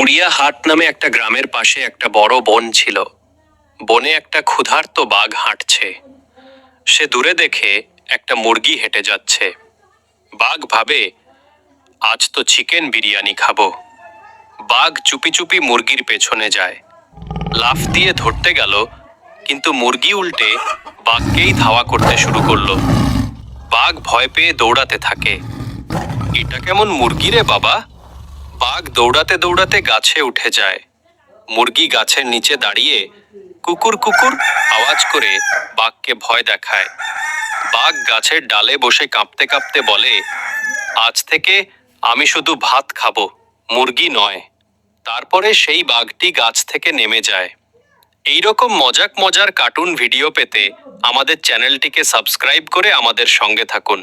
উড়িয়াহাট নামে একটা গ্রামের পাশে একটা বড় বন ছিল। বনে একটা ক্ষুধার্ত বাঘ হাঁটছে। সে দূরে দেখে একটা মুরগি হেঁটে যাচ্ছে। বাঘ ভাবে, আজ তো চিকেন বিরিয়ানি খাবো। বাঘ চুপি চুপি মুরগির পেছনে যায়, লাফ দিয়ে ধরতে গেল, কিন্তু মুরগি উল্টে বাঘকেই ধাওয়া করতে শুরু করলো। বাঘ ভয় পেয়ে দৌড়াতে থাকে। এটা কেমন মুরগি রে বাবা! বাঘ দৌড়াতে দৌড়াতে গাছে উঠে যায়। মুরগি গাছের নিচে দাঁড়িয়ে কুকুর কুকুর আওয়াজ করে বাঘকে ভয় দেখায়। বাঘ গাছের ডালে বসে কাঁপতে কাঁপতে বলে, আজ থেকে আমি শুধু ভাত খাবো, মুরগি নয়। তারপরে সেই বাঘটি গাছ থেকে নেমে যায়। এইরকম মজার কার্টুন ভিডিও পেতে আমাদের চ্যানেলটিকে সাবস্ক্রাইব করে আমাদের সঙ্গে থাকুন।